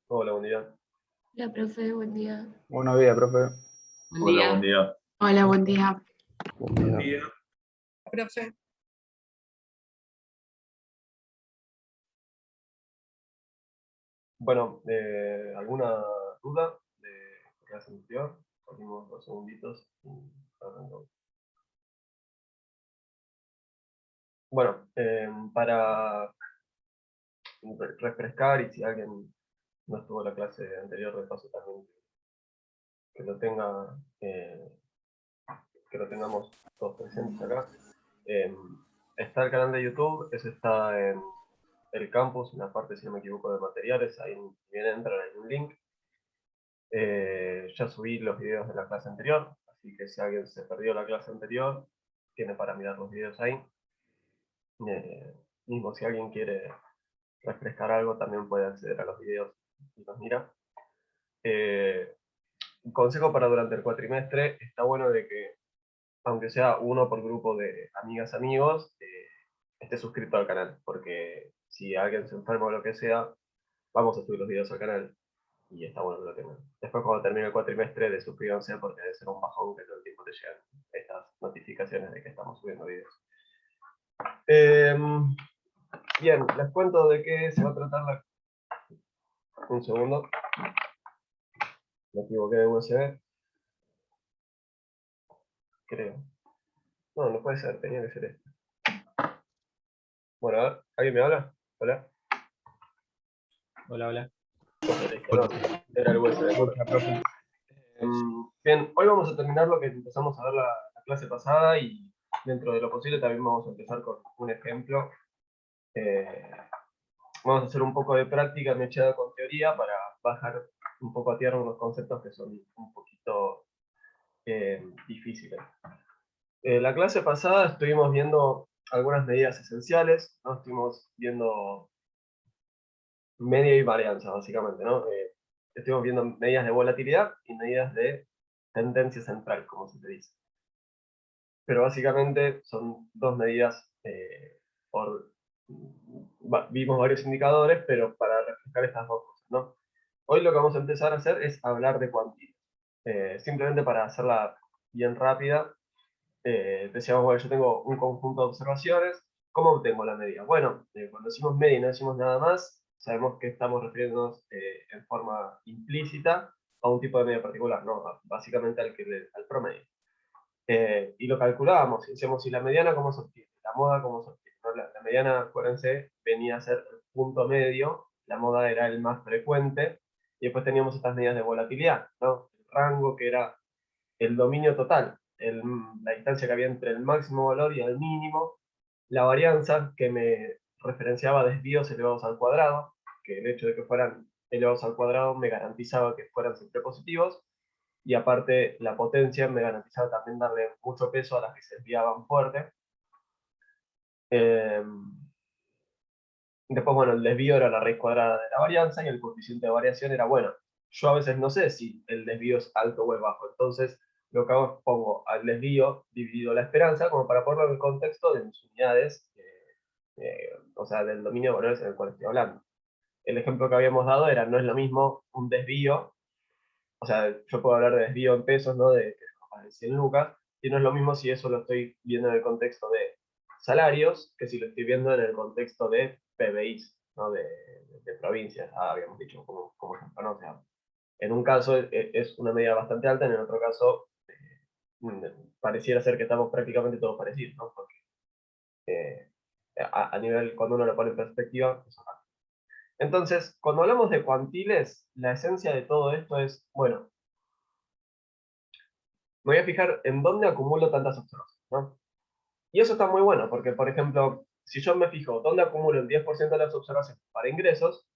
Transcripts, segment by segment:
Hola, buen día. Hola, profe, buen día. Buenos días, profe. Buen Hola, día. buen día. Hola, buen día. Buen día. Profe. Bueno, ¿alguna duda de clase anterior? Salimos 2 segunditos y arrancamos. Bueno, para refrescar y si alguien no estuvo en la clase anterior, de paso también que lo tenga, que lo tengamos todos presentes acá. Está el canal de YouTube, ese está en el campus, en la parte, si no me equivoco, de materiales, ahí bien entran, hay un link. Ya subí los videos de la clase anterior, así que si alguien se perdió la clase anterior, tiene para mirar los videos ahí. Mismo si alguien quiere refrescar algo, también puede acceder a los videos y los mira. Un consejo para durante el cuatrimestre, está bueno de que, aunque sea uno por grupo de amigas, amigos, esté suscrito al canal, porque si alguien se enferma o lo que sea, vamos a subir los videos al canal. Y está bueno que lo tengan. Después cuando termine el cuatrimestre, desuscríbanse porque debe ser un bajón que todo el tiempo te llegan estas notificaciones de que estamos subiendo videos. Bien, les cuento de qué se va a tratar la... Un segundo. Me equivoqué de USB. Creo. No, no puede ser, tenía que ser este. Bueno, a ver, ¿alguien me habla? Hola. Hola, hola. No, era el USB. Bien, hoy vamos a terminar lo que empezamos a ver la clase pasada y dentro de lo posible también vamos a empezar con un ejemplo. Vamos a hacer un poco de práctica mechada con teoría para bajar un poco a tierra unos conceptos que son un poquito difíciles. La clase pasada estuvimos viendo algunas medidas esenciales, ¿no? Estuvimos viendo media y varianza, básicamente, ¿no? Estuvimos viendo medidas de volatilidad y medidas de tendencia central, como se te dice. Pero básicamente son dos medidas vimos varios indicadores, pero para reflejar estas dos cosas, ¿no? Hoy lo que vamos a empezar a hacer es hablar de cuantitas. Simplemente para hacerla bien rápida, decíamos, bueno, yo tengo un conjunto de observaciones, ¿cómo obtengo la medida? Bueno, cuando decimos media y no decimos nada más, sabemos que estamos refiriéndonos en forma implícita a un tipo de media particular, ¿no? Básicamente al promedio. Y lo calculábamos, y decíamos, si la mediana, ¿cómo se obtiene? La moda, ¿cómo se obtiene? ¿No? La mediana, acuérdense, venía a ser el punto medio, la moda era el más frecuente, y después teníamos estas medidas de volatilidad, ¿no? El rango, que era el dominio total, la distancia que había entre el máximo valor y el mínimo, la varianza, que me referenciaba a desvíos elevados al cuadrado, que el hecho de que fueran elevados al cuadrado me garantizaba que fueran siempre positivos, y aparte la potencia me garantizaba también darle mucho peso a las que se desviaban fuerte. Después, bueno, el desvío era la raíz cuadrada de la varianza y el coeficiente de variación era, bueno, yo a veces no sé si el desvío es alto o es bajo, entonces lo que hago es pongo al desvío dividido la esperanza como para ponerlo en el contexto de mis unidades, o sea, del dominio de valores en el cual estoy hablando. El ejemplo que habíamos dado era, no es lo mismo un desvío, o sea, yo puedo hablar de desvío en pesos, ¿no? De 100 lucas, y no es lo mismo si eso lo estoy viendo en el contexto de salarios, que si lo estoy viendo en el contexto de PBIs, ¿no? De provincias, habíamos dicho como ejemplo, ¿no? O sea, en un caso es una medida bastante alta, en el otro caso pareciera ser que estamos prácticamente todos parecidos, ¿no? Porque a nivel, cuando uno lo pone en perspectiva, eso acá. Entonces, cuando hablamos de cuantiles, la esencia de todo esto es, bueno, me voy a fijar en dónde acumulo tantas observaciones, ¿no? Y eso está muy bueno, porque, por ejemplo, si yo me fijo dónde acumulo el 10% de las observaciones para ingresos,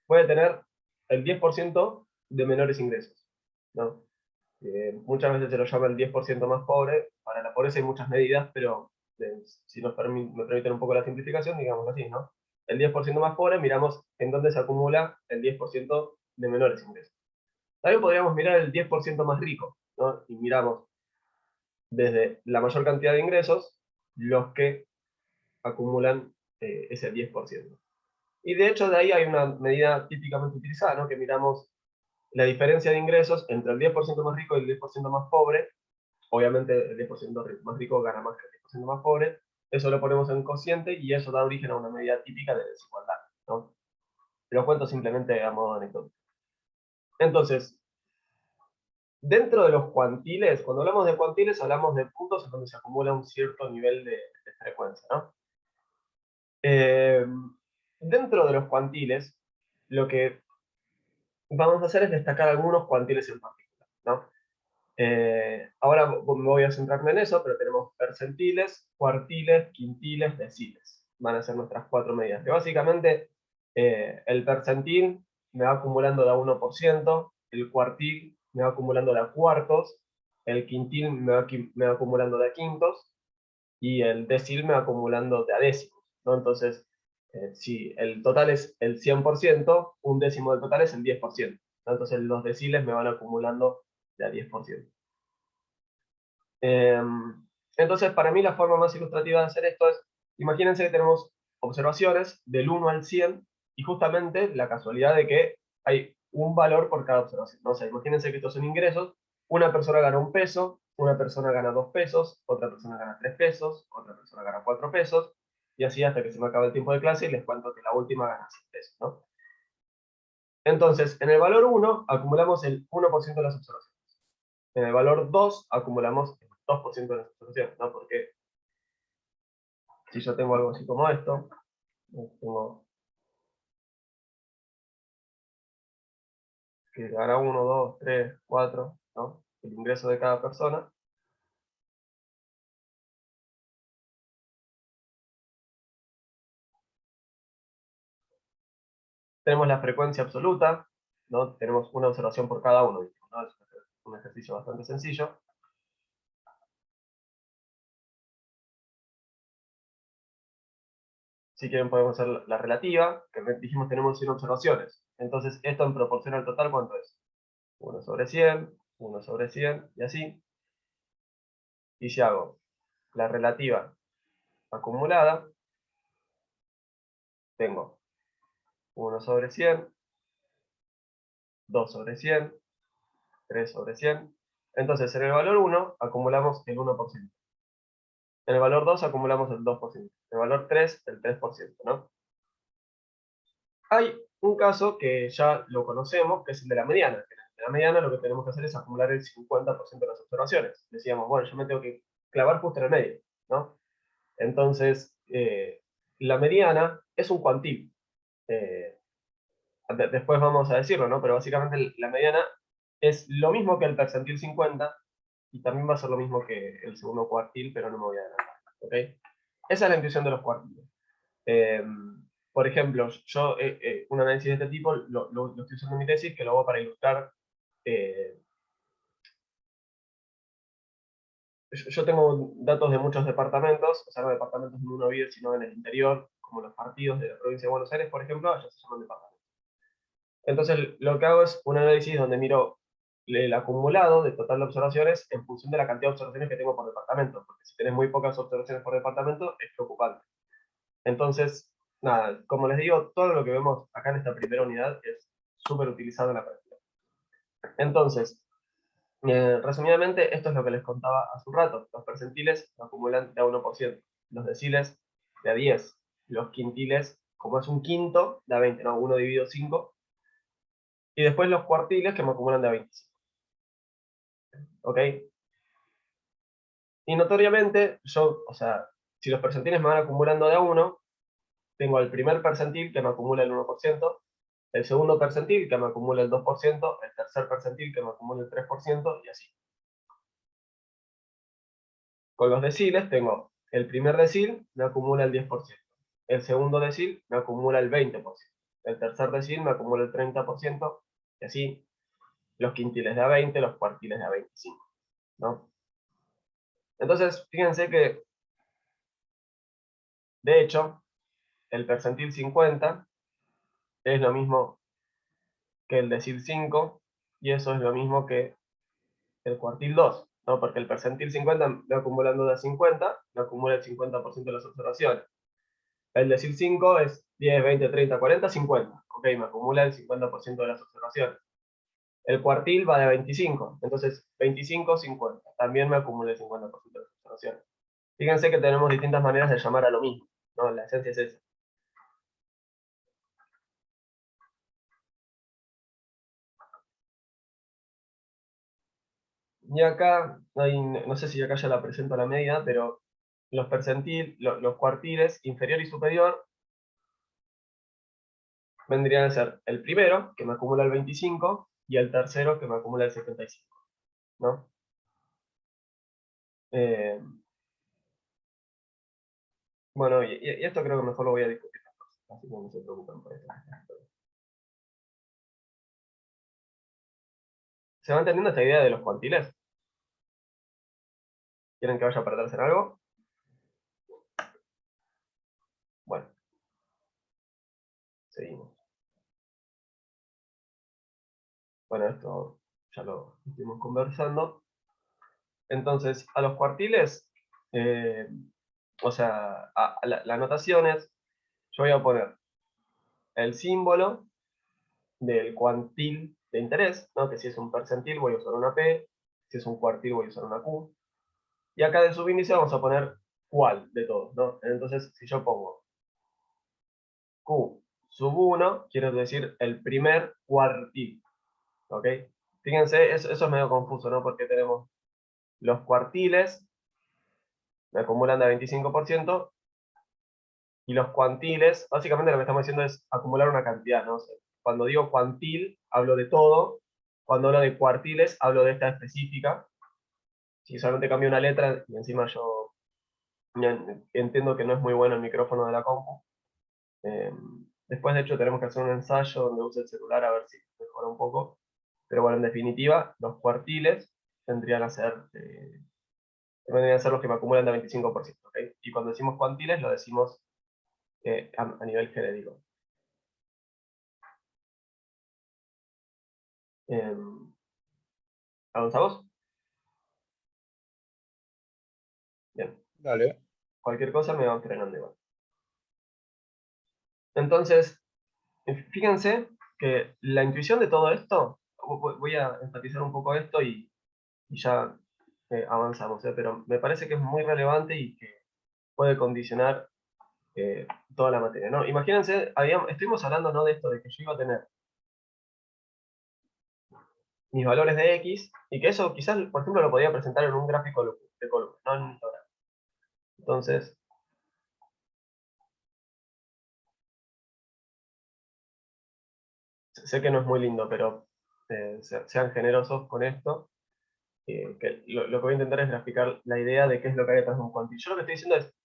voy a tener el 10% de menores ingresos, ¿no? Muchas veces se lo llama el 10% más pobre. Para la pobreza hay muchas medidas, pero si me permiten un poco la simplificación, digamos así, ¿no? El 10% más pobre, miramos en dónde se acumula el 10% de menores ingresos. También podríamos mirar el 10% más rico, ¿no? Y miramos desde la mayor cantidad de ingresos los que acumulan ese 10%. Y de hecho de ahí hay una medida típicamente utilizada, ¿no? Que miramos la diferencia de ingresos entre el 10% más rico y el 10% más pobre. Obviamente el 10% más rico gana más que el 10% más pobre. Eso lo ponemos en cociente y eso da origen a una medida típica de desigualdad, ¿no? Lo cuento simplemente a modo anecdótico. Entonces, dentro de los cuantiles, cuando hablamos de cuantiles, hablamos de puntos en donde se acumula un cierto nivel de frecuencia, ¿no? Dentro de los cuantiles, lo que vamos a hacer es destacar algunos cuantiles en particular, ¿no? Ahora me voy a centrarme en eso, pero tenemos percentiles, cuartiles, quintiles, deciles. Van a ser nuestras 4 medidas. Que básicamente el percentil me va acumulando de a 1%, el cuartil me va acumulando de a cuartos, el quintil me va acumulando de a quintos, y el decil me va acumulando de a décimos, ¿no? Entonces, si el total es el 100%, un décimo del total es el 10%, ¿no? Entonces los deciles me van acumulando de a 10%. Entonces, para mí la forma más ilustrativa de hacer esto es, imagínense que tenemos observaciones del 1 al 100, y justamente la casualidad de que hay un valor por cada observación, ¿no? O sea, imagínense que estos son ingresos, una persona gana 1 peso, una persona gana 2 pesos, otra persona gana 3 pesos, otra persona gana 4 pesos, y así hasta que se me acabe el tiempo de clase y les cuento que la última gana 6 pesos, ¿no? Entonces, en el valor 1 acumulamos el 1% de las observaciones. En el valor 2 acumulamos el 2% de las observaciones, ¿no? Porque si yo tengo algo así como esto, tengo que gana 1, 2, 3, 4, ¿no? El ingreso de cada persona. Tenemos la frecuencia absoluta, ¿no? Tenemos una observación por cada uno, ¿no? Es un ejercicio bastante sencillo. Si quieren podemos hacer la relativa, que dijimos tenemos 100 observaciones. Entonces, esto en proporción al total, ¿cuánto es? 1 sobre 100, 1 sobre 100, y así. Y si hago la relativa acumulada, tengo 1 sobre 100, 2 sobre 100, 3 sobre 100. Entonces, en el valor 1 acumulamos el 1%. En el valor 2 acumulamos el 2%. En el valor 3, el 3%, ¿no? Hay un caso que ya lo conocemos, que es el de la mediana. En el de la mediana lo que tenemos que hacer es acumular el 50% de las observaciones. Decíamos, bueno, yo me tengo que clavar justo en el medio, ¿no? Entonces, la mediana es un cuantil. Después vamos a decirlo, ¿no? Pero básicamente la mediana es lo mismo que el percentil 50, y también va a ser lo mismo que el segundo cuartil, pero no me voy a adelantar, ¿ok? Esa es la intuición de los cuartiles. Por ejemplo, yo un análisis de este tipo lo estoy usando en mi tesis, que lo hago para ilustrar. Yo tengo datos de muchos departamentos, o sea, no departamentos donde uno vive, sino en el interior, como los partidos de la provincia de Buenos Aires, por ejemplo, allá se llaman departamentos. Entonces, lo que hago es un análisis donde miro el acumulado de total de observaciones en función de la cantidad de observaciones que tengo por departamento, porque si tenés muy pocas observaciones por departamento, es preocupante. Entonces, nada, como les digo, todo lo que vemos acá en esta primera unidad es súper utilizado en la práctica. Entonces, resumidamente, esto es lo que les contaba hace un rato. Los percentiles acumulan de a 1%, los deciles de a 10, los quintiles, como es un quinto, de a 20, ¿no? 1 dividido 5, y después los cuartiles que me acumulan de a 25. ¿Ok? Y notoriamente, yo, o sea, si los percentiles me van acumulando de a 1, tengo el primer percentil que me acumula el 1%, el segundo percentil que me acumula el 2%, el tercer percentil que me acumula el 3%, y así. Con los deciles tengo el primer decil me acumula el 10%, el segundo decil me acumula el 20%, el tercer decil me acumula el 30%, y así los quintiles de a 20, los cuartiles de a 25, ¿no? Entonces, fíjense que, de hecho, el percentil 50 es lo mismo que el decil 5, y eso es lo mismo que el cuartil 2, ¿no? Porque el percentil 50 me va acumulando de a 50, me acumula el 50% de las observaciones. El decil 5 es 10, 20, 30, 40, 50. Ok, me acumula el 50% de las observaciones. El cuartil va de 25, entonces 25, 50. También me acumula el 50% de las observaciones. Fíjense que tenemos distintas maneras de llamar a lo mismo, ¿no? La esencia es esa. Y acá, no sé si acá ya la presento la medida, pero los los cuartiles inferior y superior vendrían a ser el primero, que me acumula el 25, y el tercero, que me acumula el 75, ¿no? Bueno, y esto creo que mejor lo voy a discutir, así que no se preocupen por eso. ¿Se va entendiendo esta idea de los cuantiles? ¿Quieren que vaya a perderse en algo? Bueno, seguimos. Bueno, esto ya lo estuvimos conversando. Entonces, a los cuartiles, o sea, la notación es, yo voy a poner el símbolo del cuantil de interés, ¿no? Que si es un percentil voy a usar una P, si es un cuartil voy a usar una Q, y acá de subíndice vamos a poner cuál de todos, ¿no? Entonces, si yo pongo Q sub 1, quiero decir el primer cuartil, ¿ok? Fíjense, eso es medio confuso, ¿no? Porque tenemos los cuartiles, me acumulan de 25%, y los cuantiles, básicamente lo que estamos diciendo es acumular una cantidad, ¿no? O sea, cuando digo cuantil, hablo de todo, cuando hablo de cuartiles, hablo de esta específica. Si solamente cambio una letra, y encima yo entiendo que no es muy bueno el micrófono de la compu. Después, de hecho, tenemos que hacer un ensayo donde use el celular a ver si mejora un poco. Pero bueno, en definitiva, los cuartiles tendrían a ser, vendrían a ser los que me acumulan de 25%, ¿ok? Y cuando decimos cuantiles, lo decimos a nivel genérico. ¿Avanzamos? Bien. Dale. Cualquier cosa me van frenando igual. Entonces, fíjense que la intuición de todo esto, voy a enfatizar un poco esto y ya avanzamos, pero me parece que es muy relevante y que puede condicionar toda la materia, ¿no? Imagínense, estuvimos hablando, ¿no?, de esto, de que yo iba a tener mis valores de X, y que eso quizás, por ejemplo, lo podía presentar en un gráfico de columnas, no en un histograma. Entonces, sé que no es muy lindo, pero sean generosos con esto. Que lo que voy a intentar es graficar la idea de qué es lo que hay detrás de un cuantil. Yo lo que estoy diciendo es,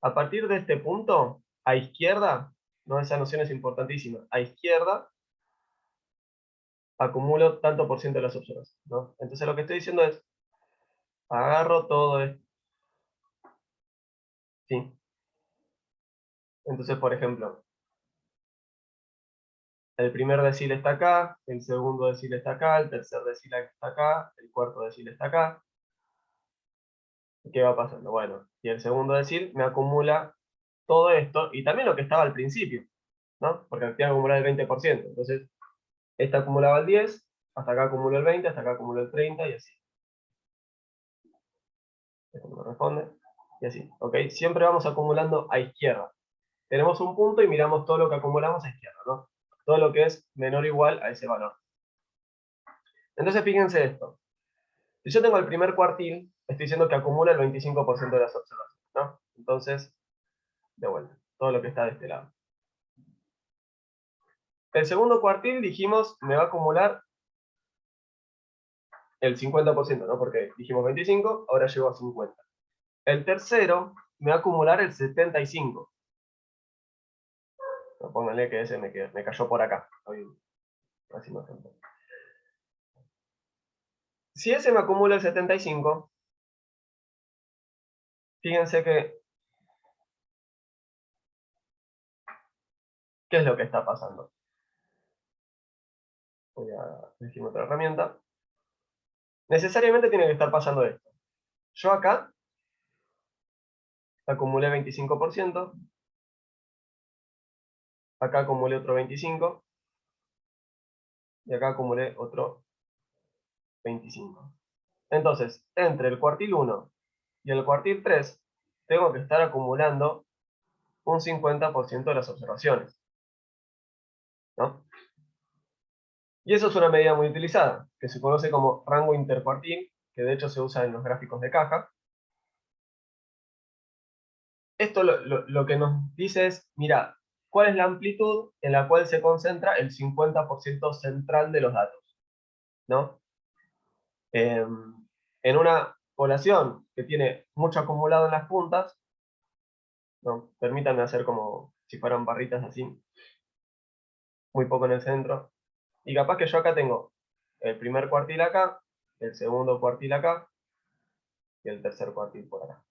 a partir de este punto, a izquierda, ¿no? Esa noción es importantísima, a izquierda acumulo tanto por ciento de las observaciones, ¿no? Entonces lo que estoy diciendo es, agarro todo esto, ¿sí? Entonces, por ejemplo, el primer decil está acá, el segundo decil está acá, el tercer decil está acá, el cuarto decil está acá. ¿Qué va pasando? Bueno, y el segundo decil me acumula todo esto, y también lo que estaba al principio, ¿no? Porque tiene que acumular el 20%. Entonces, esta acumulaba el 10, hasta acá acumulo el 20, hasta acá acumulo el 30, y así. Esto me corresponde, y así, ¿ok? Siempre vamos acumulando a izquierda. Tenemos un punto y miramos todo lo que acumulamos a izquierda, ¿no? Todo lo que es menor o igual a ese valor. Entonces, fíjense esto. Si yo tengo el primer cuartil, estoy diciendo que acumula el 25% de las observaciones, ¿no? Entonces, de vuelta, todo lo que está de este lado. El segundo cuartil, dijimos, me va a acumular el 50%, ¿no? Porque dijimos 25, ahora llego a 50. El tercero me va a acumular el 75. No, pónganle que ese me cayó por acá. Así no. Si ese me acumula el 75, fíjense que, ¿qué es lo que está pasando? Voy a elegir otra herramienta. Necesariamente tiene que estar pasando esto. Yo acá acumulé 25%, acá acumulé otro 25, y acá acumulé otro 25. Entonces, entre el cuartil 1 y el cuartil 3, tengo que estar acumulando un 50% de las observaciones, ¿no? Y eso es una medida muy utilizada, que se conoce como rango intercuartil, que de hecho se usa en los gráficos de caja. Esto lo que nos dice es, mira, ¿cuál es la amplitud en la cual se concentra el 50% central de los datos? ¿No? En una población que tiene mucho acumulado en las puntas, ¿no? Permítanme hacer como si fueran barritas así, muy poco en el centro, y capaz que yo acá tengo el primer cuartil acá, el segundo cuartil acá, y el tercer cuartil por acá.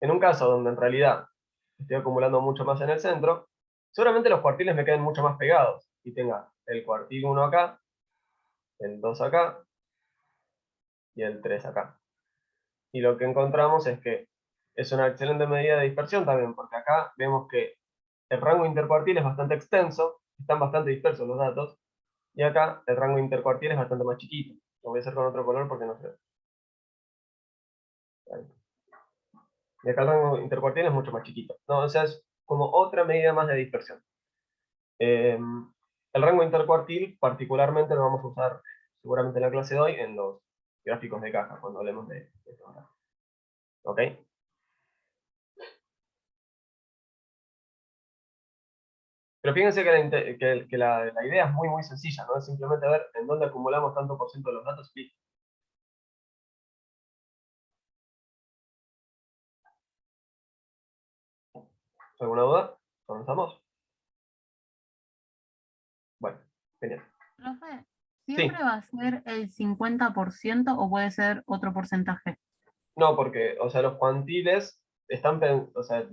En un caso donde en realidad estoy acumulando mucho más en el centro, seguramente los cuartiles me queden mucho más pegados, y tenga el cuartil 1 acá, el 2 acá, y el 3 acá. Y lo que encontramos es que es una excelente medida de dispersión también, porque acá vemos que el rango intercuartil es bastante extenso, están bastante dispersos los datos, y acá el rango intercuartil es bastante más chiquito. Lo voy a hacer con otro color porque no sé. Ahí. Y acá el rango intercuartil es mucho más chiquito. No, o sea, es como otra medida más de dispersión. El rango intercuartil particularmente lo vamos a usar seguramente en la clase de hoy en los gráficos de caja, cuando hablemos de esto. ¿Ok? Pero fíjense que la idea es muy, muy sencilla, ¿no? Es simplemente ver en dónde acumulamos tanto por ciento de los datos y listo. ¿Alguna duda? ¿Comenzamos? Bueno, genial. Profe, Sí, ¿siempre va a ser el 50% o puede ser otro porcentaje? no, porque, o sea, los cuantiles están, o sea,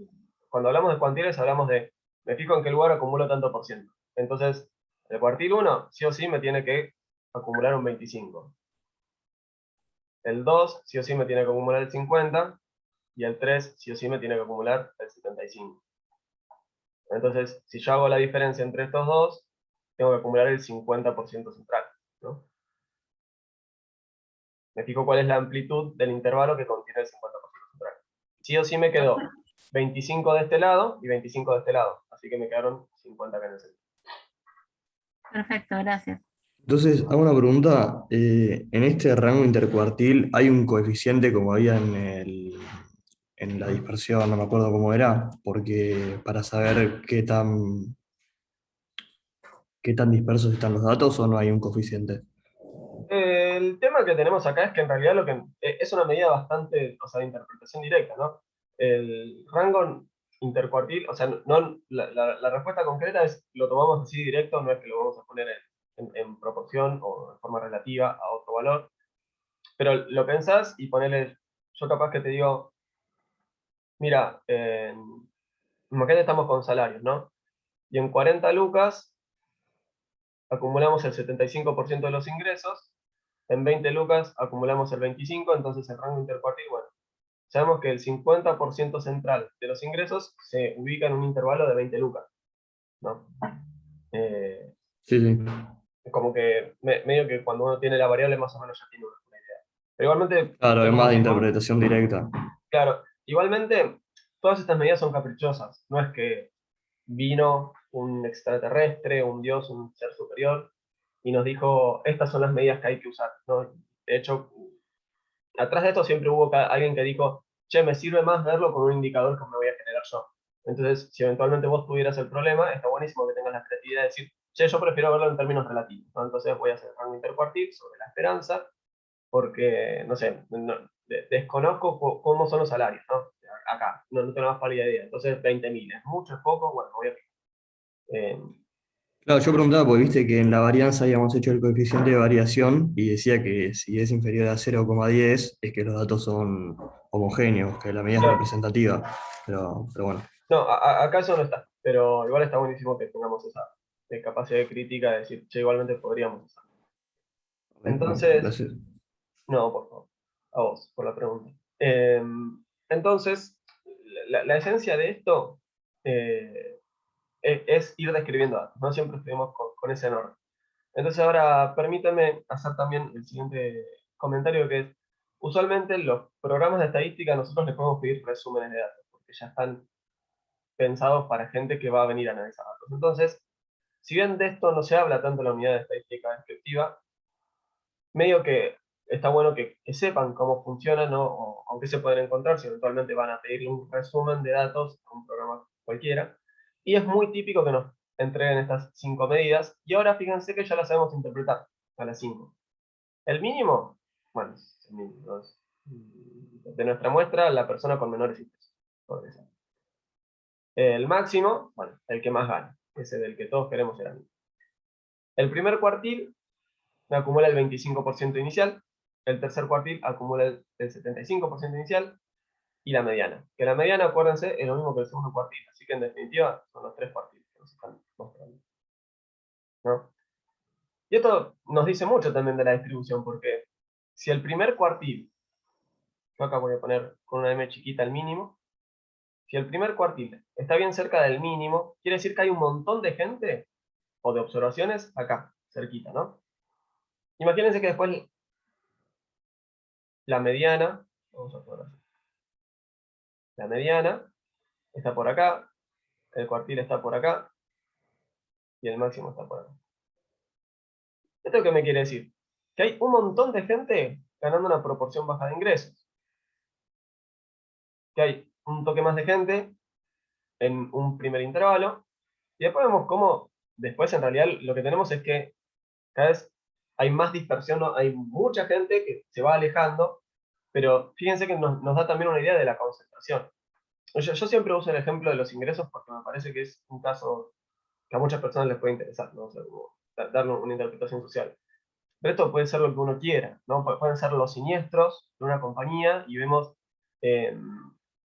cuando hablamos de cuantiles hablamos de, me fijo en qué lugar acumulo tanto por ciento. Entonces, el cuartil 1, sí o sí me tiene que acumular un 25. El 2, sí o sí me tiene que acumular el 50, y el 3, sí o sí me tiene que acumular el 75. Entonces, si yo hago la diferencia entre estos dos, tengo que acumular el 50% central, ¿no? Me fijo cuál es la amplitud del intervalo que contiene el 50% central. Sí o sí me quedó 25 de este lado y 25 de este lado, así que me quedaron 50 acá en el centro. Perfecto, gracias. Entonces, hago una pregunta. En este rango intercuartil, ¿hay un coeficiente como había en la dispersión? No me acuerdo cómo era, porque para saber qué tan dispersos están los datos o no hay un coeficiente. El tema que tenemos acá es que en realidad es una medida bastante, o sea, de interpretación directa, ¿no? El rango intercuartil, o sea, no, la respuesta concreta es, lo tomamos así directo, no es que lo vamos a poner en proporción o en forma relativa a otro valor, pero lo pensás y ponele, yo capaz que te digo, mira, imagínate estamos con salarios, ¿no? Y en 40 lucas acumulamos el 75% de los ingresos, en 20 lucas acumulamos el 25%, entonces el rango intercuartil, bueno, sabemos que el 50% central de los ingresos se ubica en un intervalo de 20 lucas, ¿no? Eh, Sí, sí. Como que medio que cuando uno tiene la variable más o menos ya tiene una idea. Pero igualmente, Claro, yo es como más de digo, interpretación directa. claro, igualmente todas estas medidas son caprichosas, no es que vino un extraterrestre, un dios, un ser superior, y nos dijo, estas son las medidas que hay que usar, ¿no? De hecho, atrás de esto siempre hubo alguien que dijo, che, me sirve más verlo con un indicador que me voy a generar yo. Entonces, si eventualmente vos tuvieras el problema, está buenísimo que tengas la creatividad de decir, che, yo prefiero verlo en términos relativos, ¿no? Entonces voy a hacer rango intercuartil sobre la esperanza, porque, no sé, desconozco cómo son los salarios, ¿no? Acá, no tengo la más pálida idea. Entonces, 20.000, ¿es mucho, es poco? Bueno, voy a... Eh, Claro, yo preguntaba porque viste que en la varianza habíamos hecho el coeficiente de variación y decía que si es inferior a 0,10 es que los datos son homogéneos, que la medida es claro, representativa. Pero bueno. no, acá eso no está, pero igual está buenísimo que tengamos esa capacidad de crítica de decir, che, igualmente podríamos usar. Bueno, Entonces, gracias. no, por favor, a vos, por la pregunta. Entonces, la esencia de esto es ir describiendo datos, no siempre escribimos con ese orden. Entonces ahora permítanme hacer también el siguiente comentario, que es, usualmente los programas de estadística nosotros les podemos pedir resúmenes de datos, porque ya están pensados para gente que va a venir a analizar datos. Entonces, si bien de esto no se habla tanto en la unidad de estadística descriptiva, medio que está bueno que sepan cómo funciona, ¿no? O qué se pueden encontrar si eventualmente van a pedir un resumen de datos a un programa cualquiera. Y es muy típico que nos entreguen estas 5 medidas, y ahora fíjense que ya las sabemos interpretar, a las 5. El mínimo, bueno, es el mínimo, es, de nuestra muestra, la persona con menores ingresos, podría ser. El máximo, bueno, el que más gana, ese del que todos queremos ser amigos. El primer cuartil me acumula el 25% inicial, el tercer cuartil acumula el 75% inicial, y la mediana. Que la mediana, acuérdense, es lo mismo que el segundo cuartil, así que en definitiva son los 3 cuartiles que nos están mostrando, ¿no? Y esto nos dice mucho también de la distribución, porque si el primer cuartil, yo acá voy a poner con una M chiquita el mínimo, si el primer cuartil está bien cerca del mínimo, quiere decir que hay un montón de gente o de observaciones acá, cerquita, ¿no? Imagínense que después la mediana, vamos a poner así, la mediana está por acá, el cuartil está por acá, y el máximo está por acá. ¿Esto qué me quiere decir? Que hay un montón de gente ganando una proporción baja de ingresos. Que hay un toque más de gente en un primer intervalo, y después vemos cómo, después en realidad lo que tenemos es que cada vez hay más dispersión, ¿no? Hay mucha gente que se va alejando, pero fíjense que nos da también una idea de la concentración. Yo siempre uso el ejemplo de los ingresos porque me parece que es un caso que a muchas personas les puede interesar, ¿no? O sea, como darle una interpretación social. Pero esto puede ser lo que uno quiera, ¿no? Pueden ser los siniestros de una compañía y vemos, eh,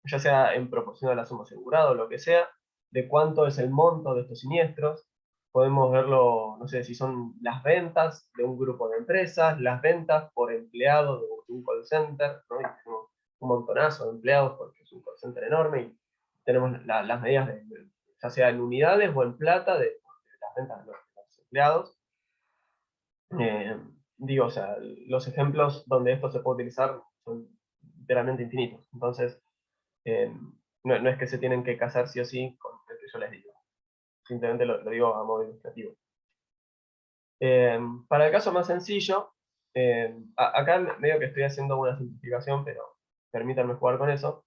ya sea en proporción a la suma asegurada o lo que sea, de cuánto es el monto de estos siniestros. Podemos verlo, no sé, si son las ventas de un grupo de empresas, las ventas por empleado de un call center, ¿no? Y tenemos un montonazo de empleados porque es un call center enorme y tenemos las medidas, ya sea en unidades o en plata, de las ventas de los empleados. Digo, o sea, los ejemplos donde esto se puede utilizar son literalmente infinitos. Entonces, no es que se tienen que casar sí o sí con el que yo les digo. Simplemente lo digo a modo ilustrativo. Para el caso más sencillo, acá medio que estoy haciendo una simplificación, pero permítanme jugar con eso.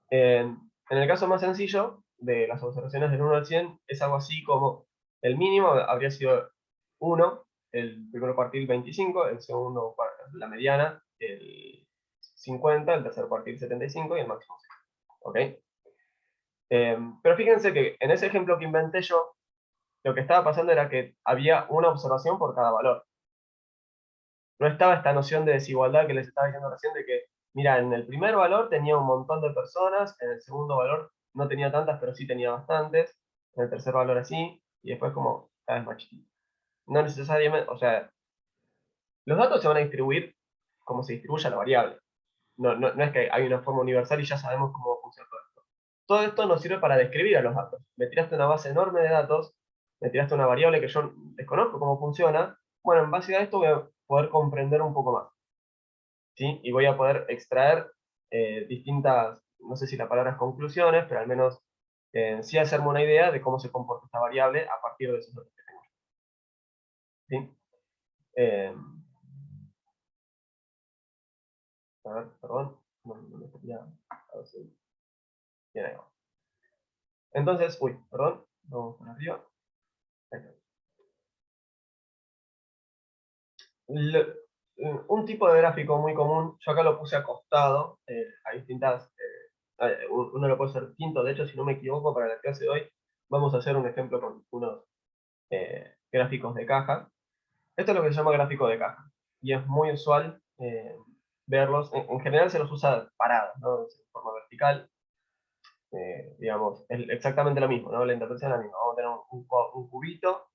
En el caso más sencillo, de las observaciones del 1 al 100, es algo así como el mínimo habría sido 1, el primer cuartil 25, el segundo, la mediana, el 50, el tercer cuartil 75 y el máximo 100. ¿Ok? Pero fíjense que en ese ejemplo que inventé yo, lo que estaba pasando era que había una observación por cada valor. No estaba esta noción de desigualdad que les estaba diciendo recién, de que, mira, en el primer valor tenía un montón de personas, en el segundo valor no tenía tantas, pero sí tenía bastantes, en el tercer valor así, y después como cada vez más chiquito. No necesariamente, o sea, los datos se van a distribuir como se distribuye la variable. No es que hay una forma universal y ya sabemos cómo funciona todo esto. Todo esto nos sirve para describir a los datos. Me tiraste una base enorme de datos, me tiraste una variable que yo desconozco cómo funciona. Bueno, en base a esto voy a poder comprender un poco más, ¿sí? Y voy a poder extraer distintas, no sé si la palabra es conclusiones, pero al menos sí hacerme una idea de cómo se comporta esta variable a partir de esos datos que tengo. ¿Sí? A ver, perdón, no me quería, a ver si, bien, ahí va. Entonces, uy, perdón, vamos por arriba. Ahí está. Un tipo de gráfico muy común, yo acá lo puse acostado a distintas, uno lo puede hacer distinto, de hecho si no me equivoco para la clase de hoy vamos a hacer un ejemplo con unos gráficos de caja. Esto es lo que se llama gráfico de caja y es muy usual verlos, en general se los usa parados, ¿no? De forma vertical, digamos, es exactamente lo mismo, ¿no? La interpretación es la misma, vamos a tener un cubito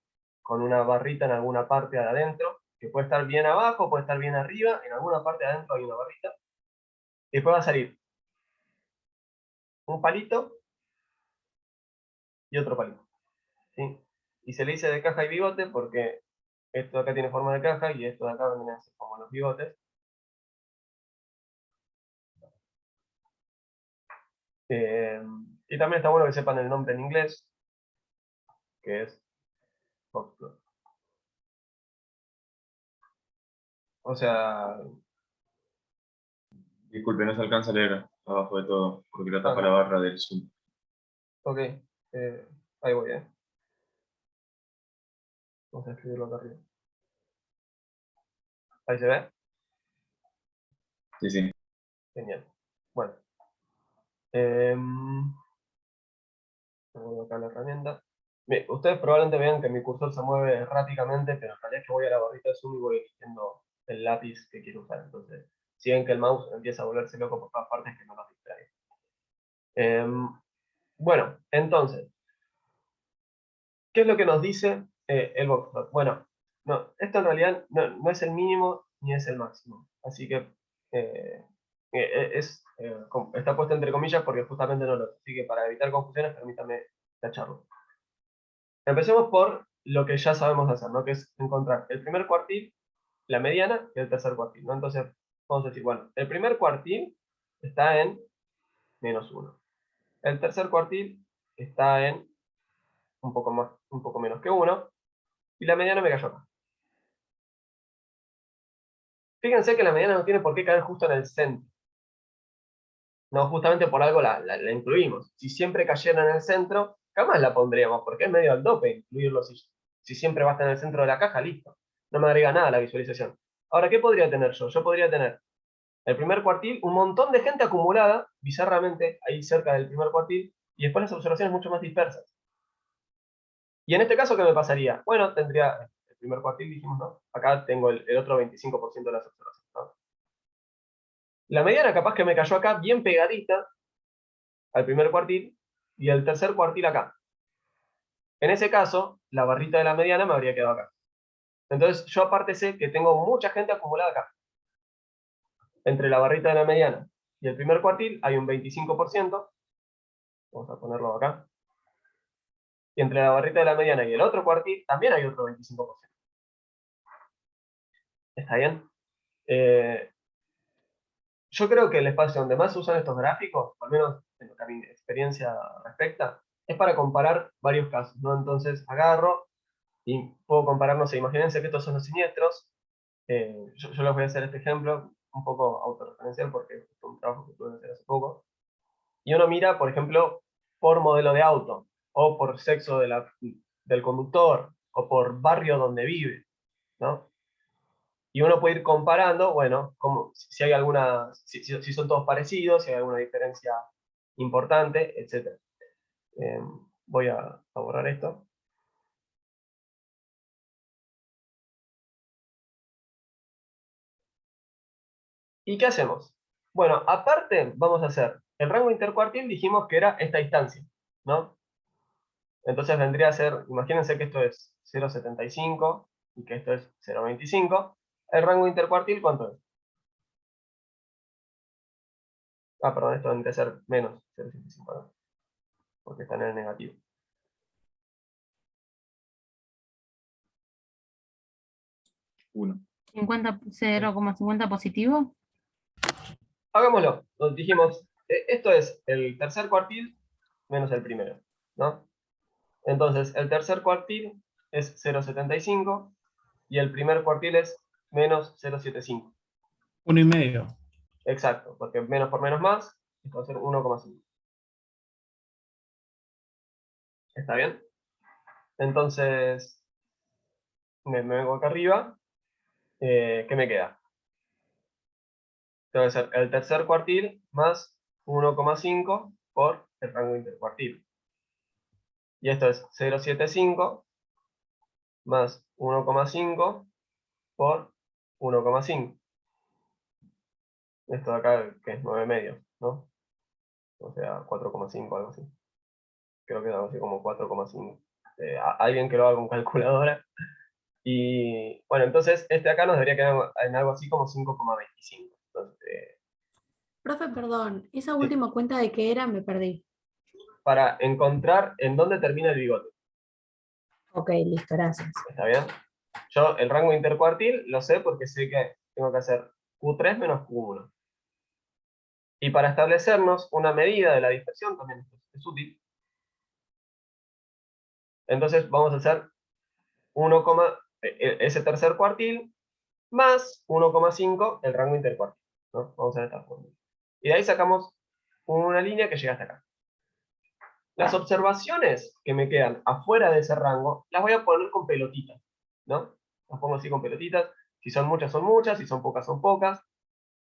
con una barrita en alguna parte de adentro, que puede estar bien abajo, puede estar bien arriba, en alguna parte de adentro hay una barrita, y después va a salir un palito y otro palito. ¿Sí? Y se le dice de caja y bigote porque esto de acá tiene forma de caja y esto de acá viene a ser como los bigotes. Y también está bueno que sepan el nombre en inglés, que es Foxtrot. O sea, Disculpe, no se alcanza a leer abajo de todo, porque la tapa Ah, la barra del Zoom. ok, ahí voy, vamos a escribirlo acá arriba. Ahí se ve, Sí, sí. genial. Bueno, pongo acá la herramienta. Bien, ustedes probablemente vean que mi cursor se mueve erráticamente, pero en realidad es que voy a la barrita de zoom y voy eligiendo el lápiz que quiero usar. Entonces, si ven que el mouse empieza a volverse loco por todas partes, que no lo distraiga. Bueno, entonces, ¿qué es lo que nos dice el boxplot? Bueno, no, esto en realidad no es el mínimo ni es el máximo. Así que está puesto entre comillas porque justamente no lo es. Así que para evitar confusiones, permítame tacharlo. Empecemos por lo que ya sabemos hacer, ¿no? Que es encontrar el primer cuartil, la mediana y el tercer cuartil, ¿no? Entonces, vamos a decir, bueno, el primer cuartil está en -1. El tercer cuartil está en un poco menos que 1. Y la mediana me cayó acá. Fíjense que la mediana no tiene por qué caer justo en el centro. No, justamente por algo la incluimos. Si siempre cayera en el centro, jamás la pondríamos, porque es medio al dope incluirlo si siempre va a estar en el centro de la caja, listo. No me agrega nada a la visualización. Ahora, ¿qué podría tener yo? Yo podría tener el primer cuartil, un montón de gente acumulada, bizarramente, ahí cerca del primer cuartil, y después las observaciones mucho más dispersas. Y en este caso, ¿qué me pasaría? Bueno, tendría el primer cuartil, dijimos, ¿no? Acá tengo el otro 25% de las observaciones, ¿no? La mediana capaz que me cayó acá bien pegadita al primer cuartil y el tercer cuartil acá. En ese caso, la barrita de la mediana me habría quedado acá. Entonces yo aparte sé que tengo mucha gente acumulada acá. Entre la barrita de la mediana y el primer cuartil hay un 25%. Vamos a ponerlo acá. Y entre la barrita de la mediana y el otro cuartil también hay otro 25%. ¿Está bien? Yo creo que el espacio donde más se usan estos gráficos, al menos en lo que a mi experiencia respecta, es para comparar varios casos, ¿no? Entonces agarro y puedo comparar, no sé, imagínense que estos son los siniestros. Yo les voy a hacer este ejemplo, un poco autorreferencial porque es un trabajo que tuve que hacer hace poco. Y uno mira, por ejemplo, por modelo de auto, o por sexo del conductor, o por barrio donde vive, ¿no? Y uno puede ir comparando, bueno, si hay alguna, si son todos parecidos, si hay alguna diferencia importante, etc. Voy a borrar esto. ¿Y qué hacemos? Bueno, aparte vamos a hacer, el rango intercuartil dijimos que era esta distancia, ¿no? Entonces vendría a ser, imagínense que esto es 0,75 y que esto es 0,25. ¿El rango intercuartil cuánto es? Ah, perdón, esto tendría que ser menos 0,75, ¿no? Porque está en el negativo. 1. 0,50 positivo. Hagámoslo. Nos dijimos, esto es el tercer cuartil menos el primero, ¿no? Entonces, el tercer cuartil es 0,75 y el primer cuartil es menos 0,75. 1,5. Exacto, porque menos por menos más, esto va a ser 1,5. ¿Está bien? Entonces, me vengo acá arriba. ¿Qué me queda? Debe ser el tercer cuartil más 1,5 por el rango intercuartil. Y esto es 0,75 más 1,5 por 1,5. Esto de acá, que es 9 medios, ¿no? O sea, 4,5, algo así. Creo que es algo así como 4,5. Alguien que lo haga con calculadora. Y bueno, entonces este acá nos debería quedar en algo así como 5,25. Entonces, Profe, perdón, esa sí. última cuenta de qué era, me perdí. para encontrar en dónde termina el bigote. Ok, listo, gracias. ¿Está bien? Yo el rango intercuartil lo sé porque sé que tengo que hacer Q3 menos Q1. Y para establecernos una medida de la dispersión también es útil. Entonces vamos a hacer ese tercer cuartil más 1,5 el rango intercuartil, ¿no? Vamos a ver esta fórmula. Y de ahí sacamos una línea que llega hasta acá. Las observaciones que me quedan afuera de ese rango las voy a poner con pelotitas, ¿no? Las pongo así con pelotitas. Si son muchas, si son pocas.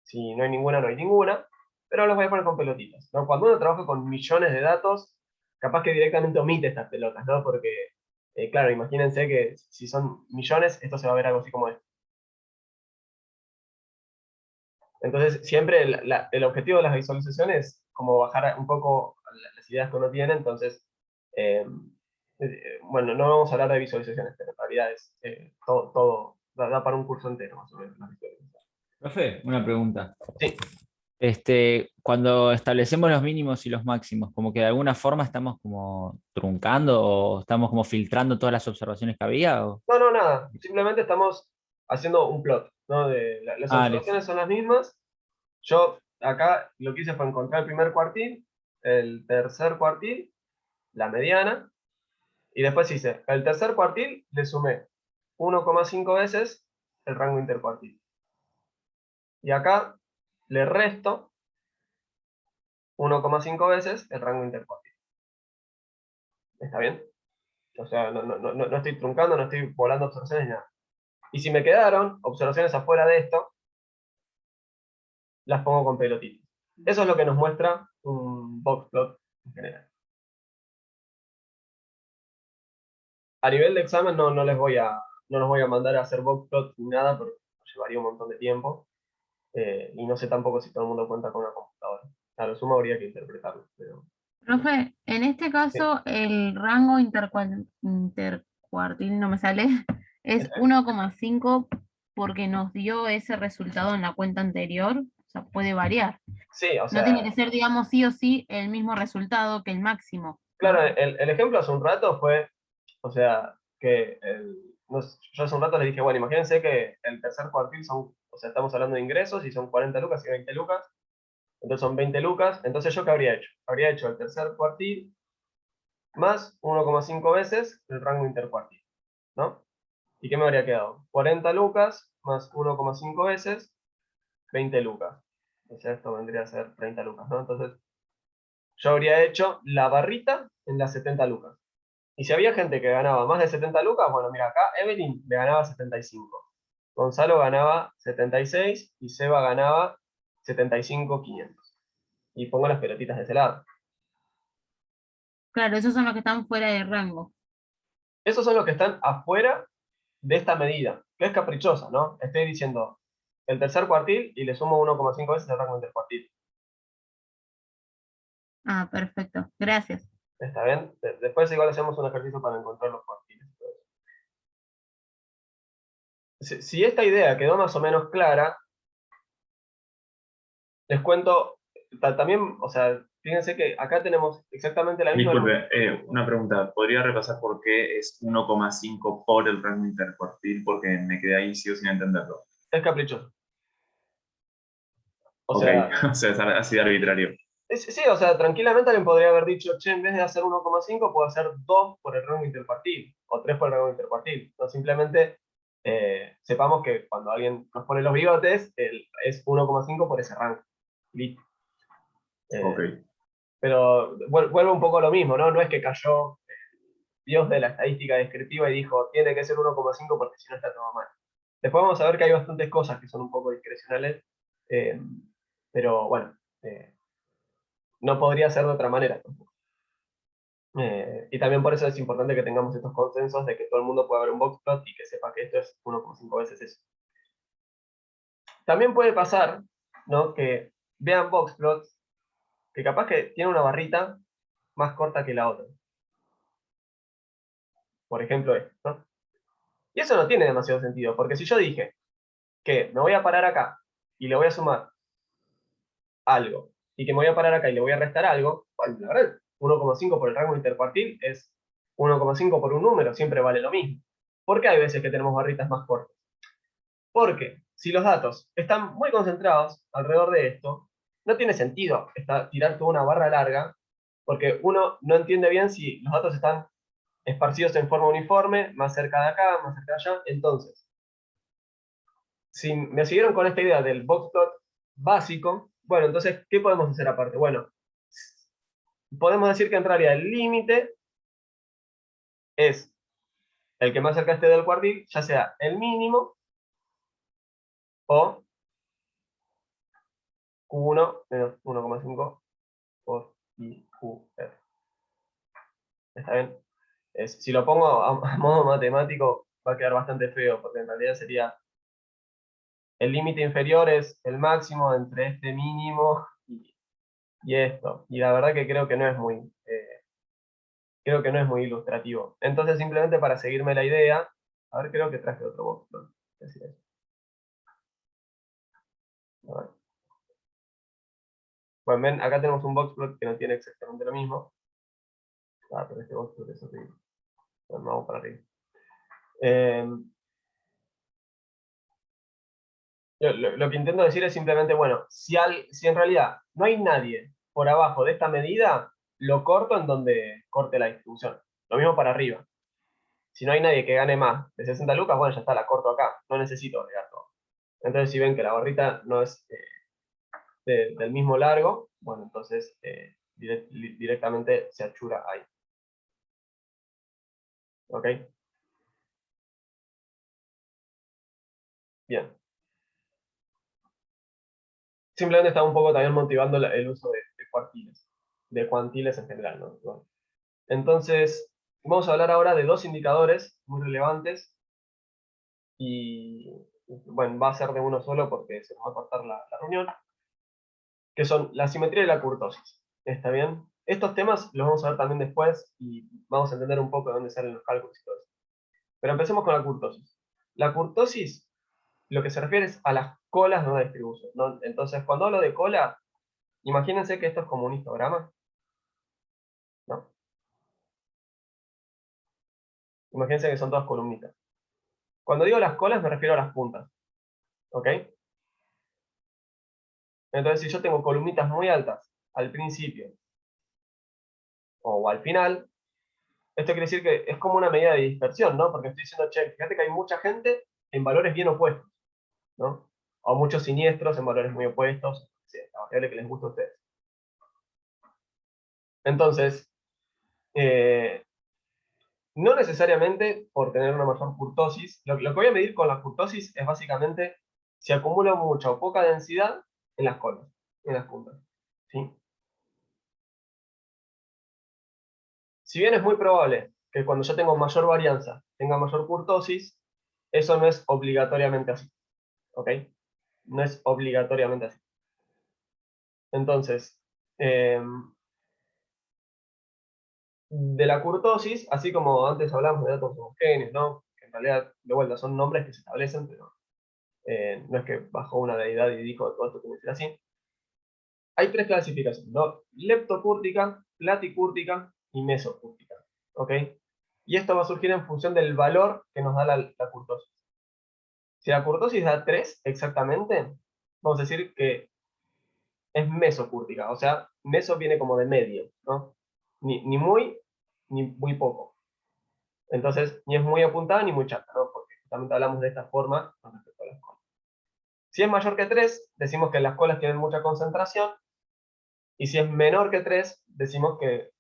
Si no hay ninguna, no hay ninguna. Pero las voy a poner con pelotitas, ¿no? Cuando uno trabaja con millones de datos, capaz que directamente omite estas pelotas, ¿no? Porque, claro, imagínense que si son millones, esto se va a ver algo así como esto. Entonces, siempre el objetivo de las visualizaciones es como bajar un poco las ideas que uno tiene. Entonces, bueno, no vamos a hablar de visualizaciones, pero en realidad es todo da para un curso entero, más o menos, las visualizaciones. Profe, una pregunta. Sí. Cuando establecemos los mínimos y los máximos, como que de alguna forma estamos como truncando o estamos como filtrando todas las observaciones que había. No, nada. Simplemente estamos haciendo un plot, ¿no? Las Ah, observaciones son las mismas. Yo acá lo que hice fue encontrar el primer cuartil, el tercer cuartil, la mediana, y después hice el tercer cuartil, le sumé 1,5 veces el rango intercuartil. Y acá le resto 1,5 veces el rango intercuartil. ¿Está bien? O sea, no estoy truncando, no estoy volando observaciones ni nada. Y si me quedaron observaciones afuera de esto, las pongo con pelotitas. Eso es lo que nos muestra un boxplot en general. A nivel de examen no los voy a mandar a hacer boxplot ni nada, porque llevaría un montón de tiempo. Y no sé tampoco si todo el mundo cuenta con una computadora. A lo sumo habría que interpretarlo. Pero... Profe, en este caso el rango intercuartil, no me sale, es 1,5 porque nos dio ese resultado en la cuenta anterior, o sea, puede variar. Sí, o No sea, tiene que ser, digamos, sí o sí el mismo resultado que el máximo. claro, el ejemplo hace un rato fue, o sea, que yo hace un rato les dije, bueno, imagínense que el tercer cuartil son, o sea, estamos hablando de ingresos y son 40 lucas y 20 lucas, entonces son 20 lucas, entonces yo ¿qué habría hecho? Habría hecho el tercer cuartil más 1,5 veces el rango intercuartil, ¿no? ¿Y qué me habría quedado? 40 lucas más 1,5 veces 20 lucas. O sea, esto vendría a ser 30 lucas, ¿no? Entonces, yo habría hecho la barrita en las 70 lucas. Y si había gente que ganaba más de 70 lucas, bueno, mira, acá Evelyn le ganaba 75. Gonzalo ganaba 76 y Seba ganaba 75,500. Y pongo las pelotitas de ese lado. Claro, esos son los que están fuera de rango. Esos son los que están afuera de esta medida, que es caprichosa, ¿no? Estoy diciendo el tercer cuartil y le sumo 1,5 veces el rango intercuartil. Ah, perfecto. Gracias. ¿Está bien? Después igual hacemos un ejercicio para encontrar los cuartiles. Si esta idea quedó más o menos clara, les cuento, también, o sea, fíjense que acá tenemos exactamente la misma... Disculpe, una pregunta. ¿Podría repasar por qué es 1,5 por el rango intercuartil? Porque me quedé ahí sigo sin entenderlo. Es caprichoso. O Ok, sea, o sea, es así de arbitrario. sí, o sea, tranquilamente alguien podría haber dicho, che, en vez de hacer 1,5 puedo hacer 2 por el rango intercuartil, o 3 por el rango intercuartil. No, simplemente sepamos que cuando alguien nos pone los bigotes, es 1,5 por ese rango. Listo. Ok. Pero vuelve un poco a lo mismo, ¿no? No es que cayó Dios de la estadística descriptiva y dijo, tiene que ser 1,5 porque si no está todo mal. Después vamos a ver que hay bastantes cosas que son un poco discrecionales, pero bueno, no podría ser de otra manera tampoco. Y también por eso es importante que tengamos estos consensos de que todo el mundo pueda ver un boxplot y que sepa que esto es 1,5 veces eso. También puede pasar, ¿no?, que vean boxplots que capaz que tiene una barrita más corta que la otra. Por ejemplo esto, ¿no? Y eso no tiene demasiado sentido, porque si yo dije que me voy a parar acá y le voy a sumar algo, y que me voy a parar acá y le voy a restar algo, bueno, la verdad, 1,5 por el rango intercuartil es 1,5 por un número, siempre vale lo mismo. ¿Por qué hay veces que tenemos barritas más cortas? Porque si los datos están muy concentrados alrededor de esto, no tiene sentido tirar toda una barra larga, porque uno no entiende bien si los datos están esparcidos en forma uniforme, más cerca de acá, más cerca de allá. Entonces, si me siguieron con esta idea del boxplot básico, bueno, entonces, ¿qué podemos hacer aparte? Bueno, podemos decir que en realidad el límite es el que más cerca esté del cuartil, ya sea el mínimo o Q1 menos 1,5 por IQR. ¿Está bien? Si lo pongo a modo matemático, va a quedar bastante feo, porque en realidad sería el límite inferior es el máximo entre este mínimo y esto. Y la verdad que creo que no es muy, ilustrativo. Entonces, simplemente para seguirme la idea, a ver, creo que traje otro box. ¿No? A ver. Bueno, ven, acá tenemos un boxplot que no tiene exactamente lo mismo. Pero este boxplot es horrible. Bueno, vamos para arriba. Lo que intento decir es simplemente, bueno, si en realidad no hay nadie por abajo de esta medida, lo corto en donde corte la distribución. Lo mismo para arriba. Si no hay nadie que gane más de 60 lucas, bueno, ya está, la corto acá. No necesito agregar todo. Entonces, si ven que la barrita no es del mismo largo, bueno, entonces directamente se achura ahí. ¿Ok? Bien. Simplemente estaba un poco también motivando el uso de cuartiles, de cuantiles en general, ¿no? Bueno, entonces, vamos a hablar ahora de dos indicadores muy relevantes y, bueno, va a ser de uno solo porque se nos va a cortar la reunión, que son la simetría y la kurtosis. ¿Está bien? Estos temas los vamos a ver también después y vamos a entender un poco de dónde salen los cálculos y todo eso. Pero empecemos con la kurtosis. La kurtosis, lo que se refiere es a las colas de una distribución, ¿no? Entonces, cuando hablo de cola, imagínense que esto es como un histograma, ¿no? Imagínense que son todas columnitas. Cuando digo las colas me refiero a las puntas, ¿ok? Entonces, si yo tengo columnitas muy altas al principio o al final, esto quiere decir que es como una medida de dispersión, ¿no? Porque estoy diciendo, che, fíjate que hay mucha gente en valores bien opuestos, ¿no? O muchos siniestros en valores muy opuestos, sí, la variable que les gusta a ustedes. Entonces, no necesariamente por tener una mayor kurtosis, lo que voy a medir con la kurtosis es básicamente si acumulo mucha o poca densidad en las colas, en las puntas, ¿sí? Si bien es muy probable que cuando yo tengo mayor varianza tenga mayor kurtosis, eso no es obligatoriamente así, ¿ok? No es obligatoriamente así. Entonces, de la kurtosis, así como antes hablamos de datos homogéneos, ¿no? Que en realidad, de vuelta, son nombres que se establecen, pero no es que bajó una deidad y dijo todo esto tiene que ser así. Hay tres clasificaciones, ¿no? Leptocúrtica, platicúrtica y mesocúrtica, ¿ok? Y esto va a surgir en función del valor que nos da la kurtosis. Si la kurtosis da 3 exactamente, vamos a decir que es mesocúrtica, o sea, meso viene como de medio, ¿no? Ni muy, ni muy poco. Entonces, ni es muy apuntada ni muy chata, ¿no? Porque justamente hablamos de esta forma con respecto a las colas. Si es mayor que 3, decimos que las colas tienen mucha concentración, y si es menor que 3, decimos que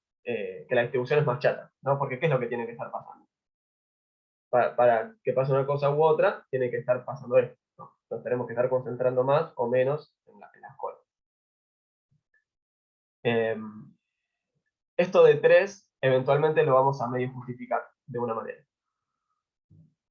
la distribución es más chata, ¿no? Porque ¿qué es lo que tiene que estar pasando? Para que pase una cosa u otra, tiene que estar pasando esto, ¿no? Entonces tenemos que estar concentrando más o menos en las colas. Esto de 3, eventualmente lo vamos a medio justificar de una manera.